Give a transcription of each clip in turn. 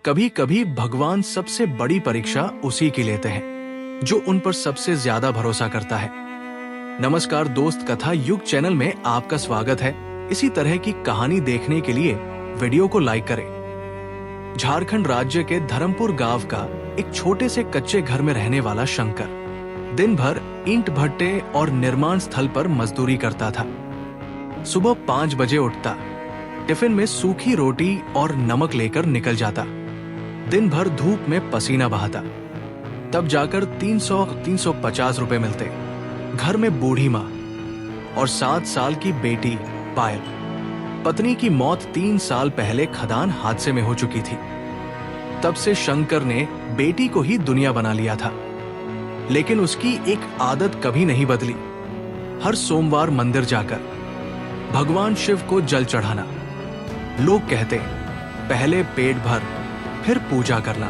कभी कभी भगवान सबसे बड़ी परीक्षा उसी की लेते हैं जो उन पर सबसे ज्यादा भरोसा करता है। नमस्कार दोस्त, कथा युग चैनल में आपका स्वागत है। इसी तरह की कहानी देखने के लिए वीडियो को लाइक करें। झारखंड राज्य के धर्मपुर गांव का एक छोटे से कच्चे घर में रहने वाला शंकर दिन भर ईंट भट्टे और निर्माण स्थल पर मजदूरी करता था। सुबह 5 बजे उठता, टिफिन में सूखी रोटी और नमक लेकर निकल जाता। दिन भर धूप में पसीना बहाता, तब जाकर 300-350 रुपए मिलते। घर में बूढ़ी माँ और 7 साल की बेटी पायल। पत्नी की मौत 3 साल पहले खदान हादसे में हो चुकी थी। तब से शंकर ने बेटी को ही दुनिया बना लिया था, लेकिन उसकी एक आदत कभी नहीं बदली। हर सोमवार मंदिर जाकर भगवान शिव को जल चढ़ाना। लोग कहते पहले पेट भर फिर पूजा करना।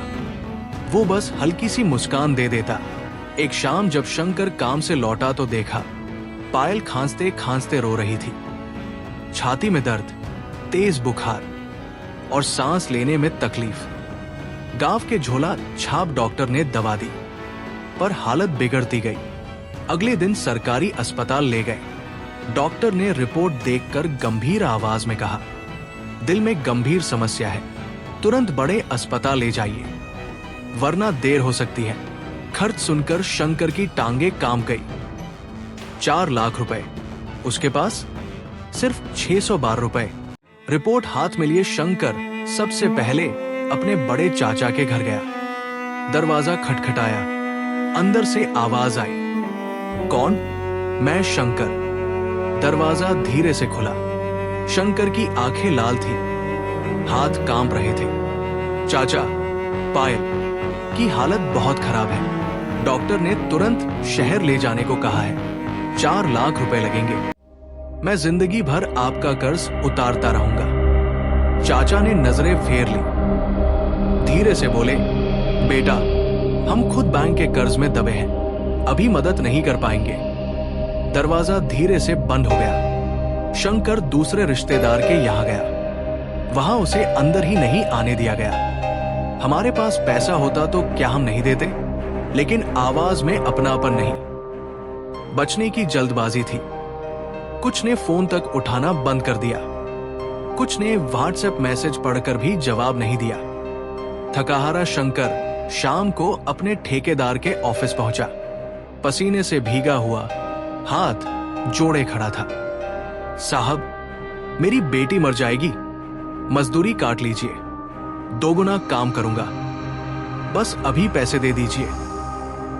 वो बस हल्की सी मुस्कान दे देता। एक शाम जब शंकर काम से लौटा तो देखा पायल खांसते खांसते रो रही थी। छाती में दर्द, तेज बुखार और सांस लेने में तकलीफ। गांव के झोला छाप डॉक्टर ने दवा दी, पर हालत बिगड़ती गई। अगले दिन सरकारी अस्पताल ले गए। डॉक्टर ने रिपोर्ट देखकर गंभीर आवाज में कहा, दिल में गंभीर समस्या है, तुरंत बड़े अस्पताल ले जाइए, वरना देर हो सकती है। खर्च सुनकर शंकर की टांगे काम गई। 4 लाख रुपए, उसके पास सिर्फ 612 रुपए। रिपोर्ट हाथ में लिए शंकर सबसे पहले अपने बड़े चाचा के घर गया। दरवाजा खटखटाया, अंदर से आवाज आई, कौन? मैं शंकर। दरवाजा धीरे से खुला। शंकर की आंखें लाल थी, हाथ कांप रहे थे। चाचा, पायल की हालत बहुत खराब है। डॉक्टर ने तुरंत शहर ले जाने को कहा है। 4 लाख रुपए लगेंगे। मैं जिंदगी भर आपका कर्ज उतारता रहूंगा। चाचा ने नजरें फेर ली, धीरे से बोले, बेटा, हम खुद बैंक के कर्ज में दबे हैं, अभी मदद नहीं कर पाएंगे। दरवाजा धीरे से बंद हो गया। शंकर दूसरे रिश्तेदार के यहां गया। वहां उसे अंदर ही नहीं आने दिया गया। हमारे पास पैसा होता तो क्या हम नहीं देते? लेकिन आवाज में अपनापन नहीं, बचने की जल्दबाजी थी। कुछ ने फोन तक उठाना बंद कर दिया, कुछ ने व्हाट्सएप मैसेज पढ़कर भी जवाब नहीं दिया। थकाहारा शंकर शाम को अपने ठेकेदार के ऑफिस पहुंचा। पसीने से भीगा हुआ, हाथ जोड़े खड़ा था। साहब, मेरी बेटी मर जाएगी, मजदूरी काट लीजिए, 2 गुना काम करूंगा, बस अभी पैसे दे दीजिए।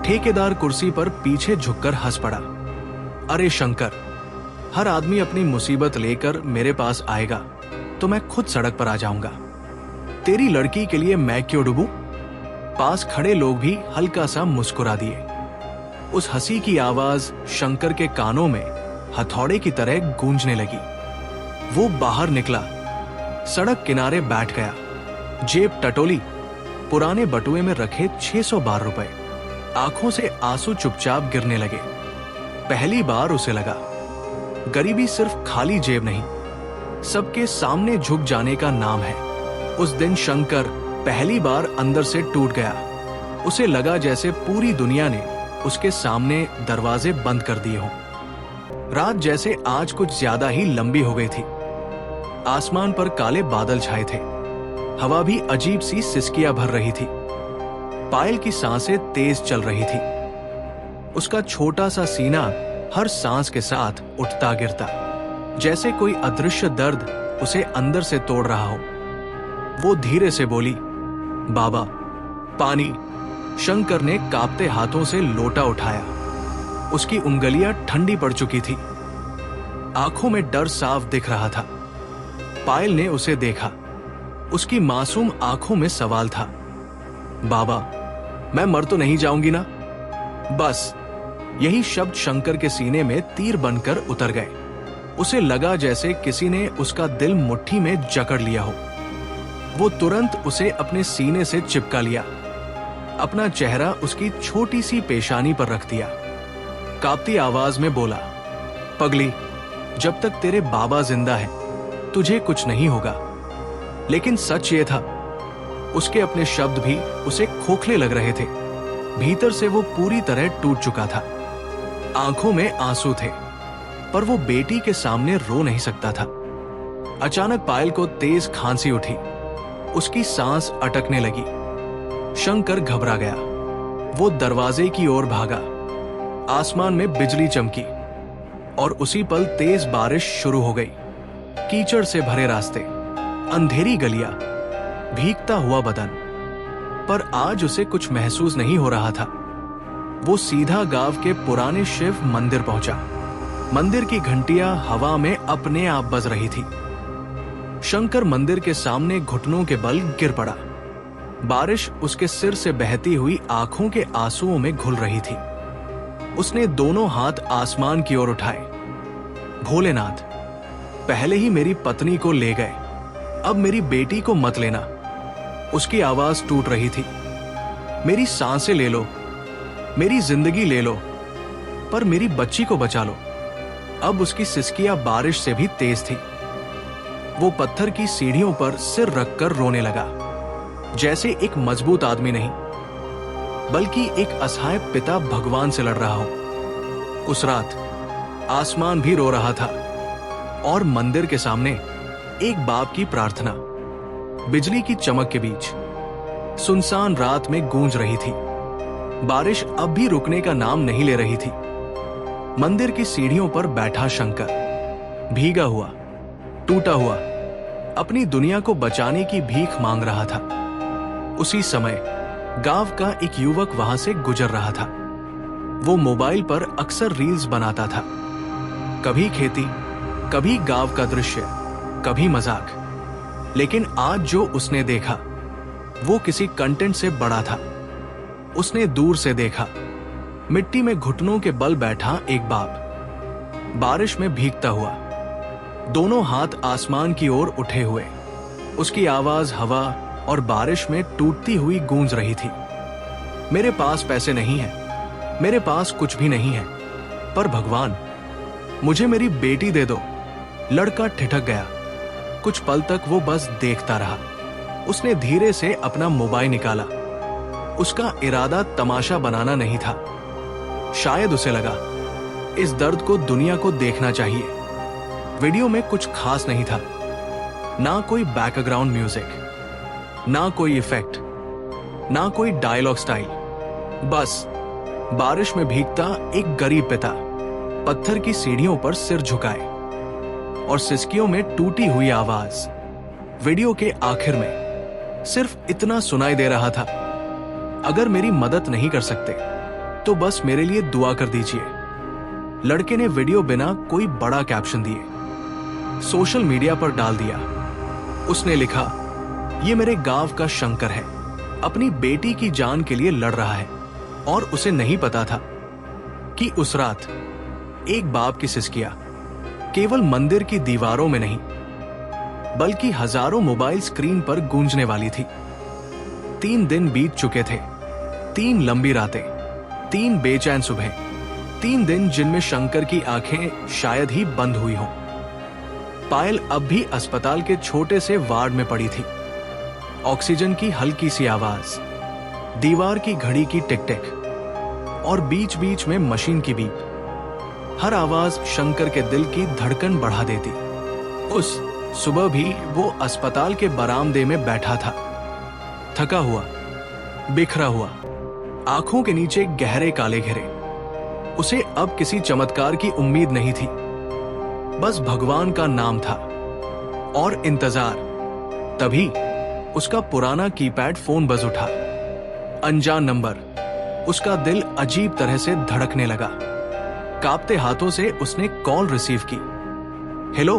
ठेकेदार कुर्सी पर पीछे झुककर हंस पड़ा। अरे शंकर, हर आदमी अपनी मुसीबत लेकर मेरे पास आएगा तो मैं खुद सड़क पर आ जाऊंगा। तेरी लड़की के लिए मैं क्यों डूबूं? पास खड़े लोग भी हल्का सा मुस्कुरा दिए। उस हंसी की आवाज शंकर के कानों में हथौड़े की तरह गूंजने लगी। वो बाहर निकला, सड़क किनारे बैठ गया, जेब टटोली, पुराने बटुए में रखे 612 रुपए। आंखों से आंसू चुपचाप गिरने लगे। पहली बार उसे लगा, गरीबी सिर्फ खाली जेब नहीं, सबके सामने झुक जाने का नाम है। उस दिन शंकर पहली बार अंदर से टूट गया। उसे लगा जैसे पूरी दुनिया ने उसके सामने दरवाजे बंद कर दिए हों। रात जैसे आज कुछ ज्यादा ही लंबी हो गई थी। आसमान पर काले बादल छाए थे, हवा भी अजीब सी सिसकियां भर रही थी। पायल की सांसें तेज चल रही थी। उसका छोटा सा सीना हर सांस के साथ उठता गिरता, जैसे कोई अदृश्य दर्द उसे अंदर से तोड़ रहा हो। वो धीरे से बोली, बाबा, पानी। शंकर ने कांपते हाथों से लोटा उठाया। उसकी उंगलियां ठंडी पड़ चुकी थी, आंखों में डर साफ दिख रहा था। पायल ने उसे देखा, उसकी मासूम आंखों में सवाल था, बाबा, मैं मर तो नहीं जाऊंगी ना? बस यही शब्द शंकर के सीने में तीर बनकर उतर गए। उसे लगा जैसे किसी ने उसका दिल मुट्ठी में जकड़ लिया हो। वो तुरंत उसे अपने सीने से चिपका लिया, अपना चेहरा उसकी छोटी सी पेशानी पर रख दिया। कांपती आवाज में बोला, पगली, जब तक तेरे बाबा जिंदा है तुझे कुछ नहीं होगा। लेकिन सच ये था, उसके अपने शब्द भी उसे खोखले लग रहे थे। भीतर से वो पूरी तरह टूट चुका था। आंखों में आंसू थे, पर वो बेटी के सामने रो नहीं सकता था। अचानक पायल को तेज खांसी उठी। उसकी सांस अटकने लगी। शंकर घबरा गया। वो दरवाजे की ओर भागा। आसमान में बिजली चमकी और उसी पल तेज बारिश शुरू हो गई। कीचड़ से भरे रास्ते, अंधेरी गलियां, भीगता हुआ बदन। पर आज उसे कुछ महसूस नहीं हो रहा था। वो सीधा गांव के पुराने शिव मंदिर पहुंचा। मंदिर की घंटियां हवा में अपने आप बज रही थी। शंकर मंदिर के सामने घुटनों के बल गिर पड़ा। बारिश उसके सिर से बहती हुई आंखों के आंसुओं में घुल रही थी। उसने दोनों हाथ आसमान की ओर उठाए। भोलेनाथ, पहले ही मेरी पत्नी को ले गए, अब मेरी बेटी को मत लेना। उसकी आवाज टूट रही थी। मेरी सांसें ले लो, मेरी जिंदगी ले लो, पर मेरी बच्ची को बचा लो। अब उसकी सिसकियां बारिश से भी तेज थी। वो पत्थर की सीढ़ियों पर सिर रखकर रोने लगा, जैसे एक मजबूत आदमी नहीं, बल्कि एक असहाय पिता भगवान से लड़ रहा हो। उस रात आसमान भी रो रहा था और मंदिर के सामने एक बाप की प्रार्थना बिजली की चमक के बीच सुनसान रात में गूंज रही थी। बारिश अब भी रुकने का नाम नहीं ले रही थी। मंदिर की सीढ़ियों पर बैठा शंकर भीगा हुआ, टूटा हुआ, अपनी दुनिया को बचाने की भीख मांग रहा था। उसी समय गांव का एक युवक वहां से गुजर रहा था। वो मोबाइल पर अक्सर रील्स बनाता था, कभी खेती, कभी गांव का दृश्य, कभी मजाक। लेकिन आज जो उसने देखा वो किसी कंटेंट से बड़ा था। उसने दूर से देखा, मिट्टी में घुटनों के बल बैठा एक बाप, बारिश में भीगता हुआ, दोनों हाथ आसमान की ओर उठे हुए। उसकी आवाज हवा और बारिश में टूटती हुई गूंज रही थी। मेरे पास पैसे नहीं हैं, मेरे पास कुछ भी नहीं है, पर भगवान, मुझे मेरी बेटी दे दो। लड़का ठिठक गया। कुछ पल तक वो बस देखता रहा। उसने धीरे से अपना मोबाइल निकाला। उसका इरादा तमाशा बनाना नहीं था। शायद उसे लगा इस दर्द को दुनिया को देखना चाहिए। वीडियो में कुछ खास नहीं था, ना कोई बैकग्राउंड म्यूजिक, ना कोई इफेक्ट, ना कोई डायलॉग स्टाइल। बस बारिश में भीगता एक गरीब पिता पत्थर की सीढ़ियों पर सिर झुकाए और सिसकियों में टूटी हुई आवाज। वीडियो के आखिर में सिर्फ इतना सुनाई दे रहा था, अगर मेरी मदद नहीं कर सकते तो बस मेरे लिए दुआ कर दीजिए। लड़के ने वीडियो बिना कोई बड़ा कैप्शन दिए सोशल मीडिया पर डाल दिया। उसने लिखा, ये मेरे गांव का शंकर है, अपनी बेटी की जान के लिए लड़ रहा है। और उसे नहीं पता था कि उस रात एक बाप की सिसकियां केवल मंदिर की दीवारों में नहीं, बल्कि हजारों मोबाइल स्क्रीन पर गूंजने वाली थी। 3 दिन बीत चुके थे, 3 लंबी रातें, 3 बेचैन सुबह, 3 दिन जिनमें शंकर की आंखें शायद ही बंद हुई हों। पायल अब भी अस्पताल के छोटे से वार्ड में पड़ी थी। ऑक्सीजन की हल्की सी आवाज, दीवार की घड़ी की टिक टिक और बीच बीच में मशीन की बीप। हर आवाज शंकर के दिल की धड़कन बढ़ा देती। उस सुबह भी वो अस्पताल के बरामदे में बैठा था, थका हुआ, बिखरा हुआ, आंखों के नीचे गहरे काले घेरे। उसे अब किसी चमत्कार की उम्मीद नहीं थी, बस भगवान का नाम था और इंतजार। तभी उसका पुराना कीपैड फोन बज उठा। अनजान नंबर। उसका दिल अजीब तरह से धड़कने लगा। कांपते हाथों से उसने कॉल रिसीव की। हेलो।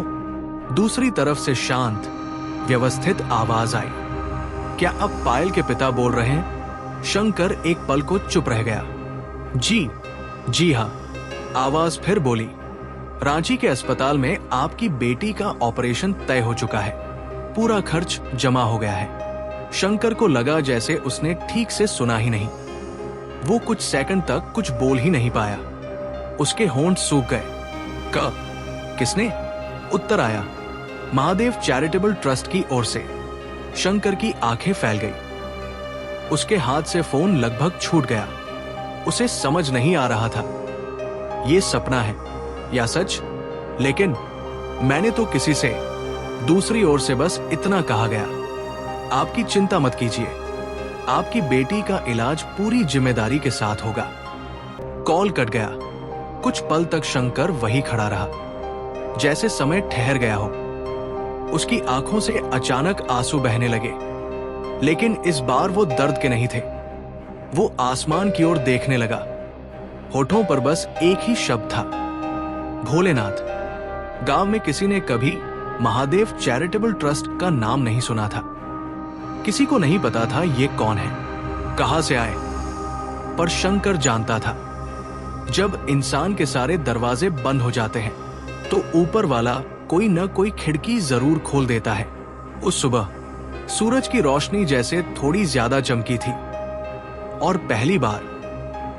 दूसरी तरफ से शांत, व्यवस्थित आवाज आई। क्या अब पायल के पिता बोल रहे हैं? शंकर एक पल को चुप रह गया। जी हाँ, आवाज फिर बोली। रांची के अस्पताल में आपकी बेटी का ऑपरेशन तय हो चुका है, पूरा खर्च जमा हो गया है। शंकर को लगा जैसे उसने ठीक से सुना ही नहीं। वो कुछ सेकंड तक कुछ बोल ही नहीं पाया। उसके होंठ सूख गए। किसने? उत्तर आया, महादेव चैरिटेबल ट्रस्ट की ओर से। शंकर की आंखें फैल गई। उसके हाथ से फोन लगभग छूट गया। उसे समझ नहीं आ रहा था ये सपना है या सच। लेकिन मैंने तो किसी से दूसरी ओर से बस इतना कहा गया, आपकी चिंता मत कीजिए, आपकी बेटी का इलाज पूरी जिम्मेदारी के साथ होगा। कॉल कट गया। कुछ पल तक शंकर वही खड़ा रहा, जैसे समय ठहर गया हो। उसकी आंखों से अचानक आंसू बहने लगे, लेकिन इस बार वो दर्द के नहीं थे। वो आसमान की ओर देखने लगा। होठों पर बस एक ही शब्द था, भोलेनाथ। गांव में किसी ने कभी महादेव चैरिटेबल ट्रस्ट का नाम नहीं सुना था। किसी को नहीं पता था ये कौन है, कहां से आए। पर शंकर जानता था, जब इंसान के सारे दरवाजे बंद हो जाते हैं तो ऊपर वाला कोई न कोई खिड़की जरूर खोल देता है। उस सुबह सूरज की रोशनी जैसे थोड़ी ज्यादा चमकी थी और पहली बार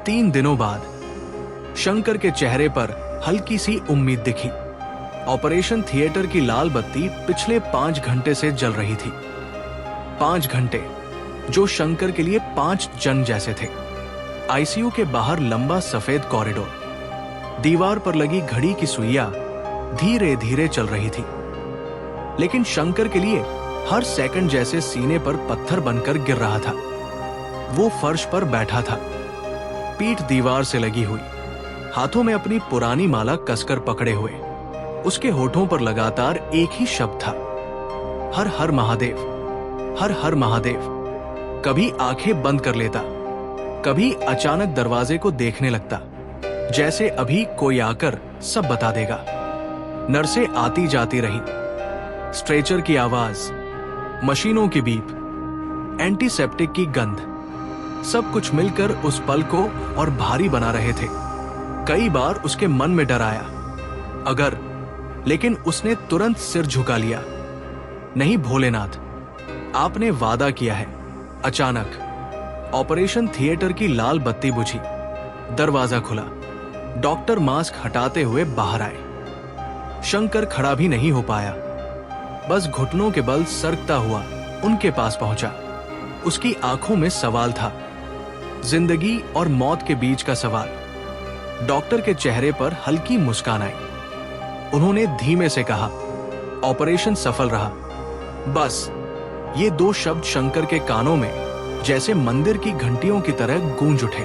3 दिनों बाद शंकर के चेहरे पर हल्की सी उम्मीद दिखी। ऑपरेशन थिएटर की लाल बत्ती पिछले 5 घंटे से जल रही थी। 5 घंटे जो शंकर के लिए 5 जन्म जैसे थे। आईसीयू के बाहर लंबा सफेद कॉरिडोर, दीवार पर लगी घड़ी की सुइयां धीरे धीरे चल रही थी। लेकिन शंकर के लिए हर सेकंड जैसे सीने पर पत्थर बनकर गिर रहा था। वो फर्श पर बैठा था, पीठ दीवार से लगी हुई, हाथों में अपनी पुरानी माला कसकर पकड़े हुए। उसके होठों पर लगातार एक ही शब्द था, हर हर महादेव, हर हर महादेव। कभी आंखें बंद कर लेता, कभी अचानक दरवाजे को देखने लगता, जैसे अभी कोई आकर सब बता देगा। नर्सें आती जाती रही, स्ट्रेचर की आवाज, मशीनों की बीप, एंटीसेप्टिक की गंध, सब कुछ मिलकर उस पल को और भारी बना रहे थे। कई बार उसके मन में डर आया, अगर, लेकिन उसने तुरंत सिर झुका लिया। नहीं भोलेनाथ, आपने वादा किया है। अचानक ऑपरेशन थिएटर की लाल बत्ती बुझी, दरवाजा खुला, डॉक्टर मास्क हटाते हुए बाहर आए। शंकर खड़ा भी नहीं हो पाया, बस घुटनों के बल सरकता हुआ उनके पास पहुंचा। उसकी आंखों में सवाल था, जिंदगी और मौत के बीच का सवाल। डॉक्टर के चेहरे पर हल्की मुस्कान आई। उन्होंने धीमे से कहा, ऑपरेशन सफल रहा। बस ये 2 शब्द शंकर के कानों में जैसे मंदिर की घंटियों की तरह गूंज उठे।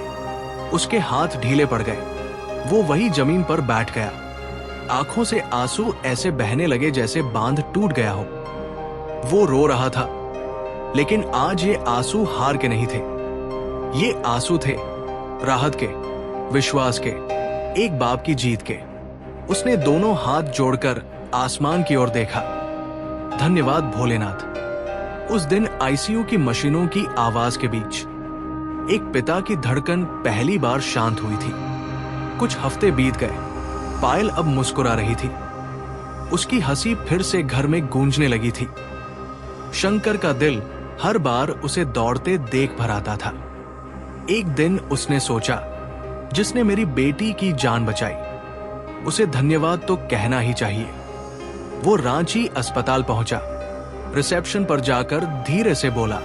उसके हाथ ढीले पड़ गए। वो वही जमीन पर बैठ गया। आंखों से आंसू ऐसे बहने लगे जैसे बांध टूट गया हो। वो रो रहा था, लेकिन आज ये आंसू हार के नहीं थे। ये आंसू थे राहत के, विश्वास के, एक बाप की जीत के। उसने दोनों हाथ जोड़कर आसमान की ओर देखा। धन्यवाद भोलेनाथ। उस दिन आईसीयू की मशीनों की आवाज के बीच एक पिता की धड़कन पहली बार शांत हुई थी। कुछ हफ्ते बीत गए। पायल अब मुस्कुरा रही थी। उसकी हंसी फिर से घर में गूंजने लगी थी। शंकर का दिल हर बार उसे दौड़ते देख भर आता था। एक दिन उसने सोचा, जिसने मेरी बेटी की जान बचाई, उसे धन्यवाद तो कहना ही चाहिए। वो रांची अस्पताल पहुंचा। रिसेप्शन पर जाकर धीरे से बोला,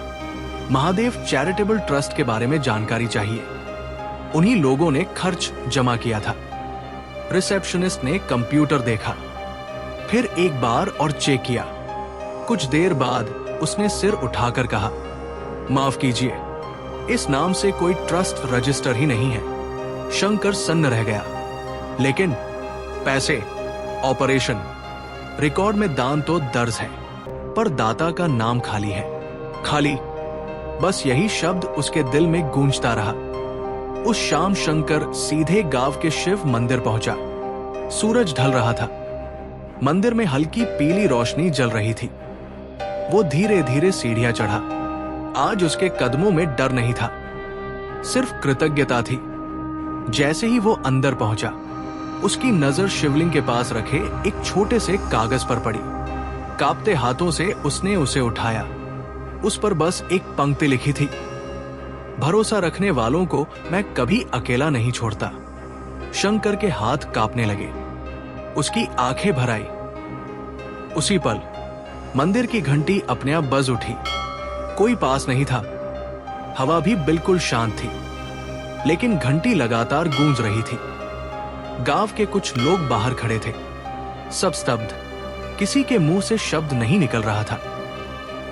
महादेव चैरिटेबल ट्रस्ट के बारे में जानकारी चाहिए। उन्हीं लोगों ने खर्च जमा किया था। रिसेप्शनिस्ट ने कंप्यूटर देखा, फिर एक बार और चेक किया। कुछ देर बाद उसने सिर उठाकर कहा, माफ कीजिए, इस नाम से कोई ट्रस्ट रजिस्टर ही नहीं है। शंकर सन्न रह गया। लेकिन पैसे, ऑपरेशन, रिकॉर्ड में दान तो दर्ज है, पर दाता का नाम खाली है। खाली, बस यही शब्द उसके दिल में गूंजता रहा। उस शाम शंकर सीधे गांव के शिव मंदिर पहुंचा। सूरज ढल रहा था। मंदिर में हल्की पीली रोशनी जल रही थी। वो धीरे धीरे सीढ़ियां चढ़ा। आज उसके कदमों में डर नहीं था, सिर्फ कृतज्ञता थी। जैसे ही वो अंदर पहुंचा, उसकी नजर शिवलिंग के पास रखे एक छोटे से कागज पर पड़ी। कांपते हाथों से उसने उसे उठाया। उस पर बस एक पंक्ति लिखी थी, भरोसा रखने वालों को मैं कभी अकेला नहीं छोड़ता। शंकर के हाथ कांपने लगे। उसकी आंखें भर आई। उसी पल मंदिर की घंटी अपने आप बज उठी। कोई पास नहीं था। हवा भी बिल्कुल शांत थी, लेकिन घंटी लगातार गूंज रही थी। गांव के कुछ लोग बाहर खड़े थे, सब स्तब्ध। किसी के मुंह से शब्द नहीं निकल रहा था।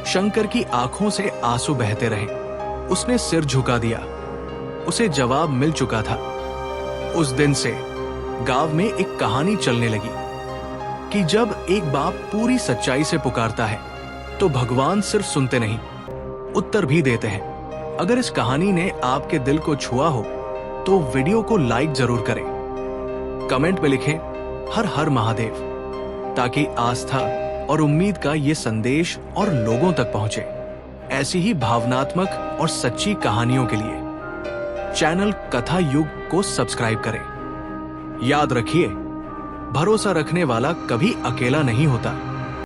शंकर की आंखों से आंसू बहते रहे। उसने सिर झुका दिया। उसे जवाब मिल चुका था। उस दिन से गांव में एक कहानी चलने लगी कि जब एक बाप पूरी सच्चाई से पुकारता है तो भगवान सिर्फ सुनते नहीं, उत्तर भी देते हैं। अगर इस कहानी ने आपके दिल को छुआ हो तो वीडियो को लाइक जरूर करें। कमेंट में लिखें हर हर महादेव, ताकि आस्था और उम्मीद का ये संदेश और लोगों तक पहुंचे। ऐसी ही भावनात्मक और सच्ची कहानियों के लिए चैनल कथा युग को सब्सक्राइब करें। याद रखिए, भरोसा रखने वाला कभी अकेला नहीं होता।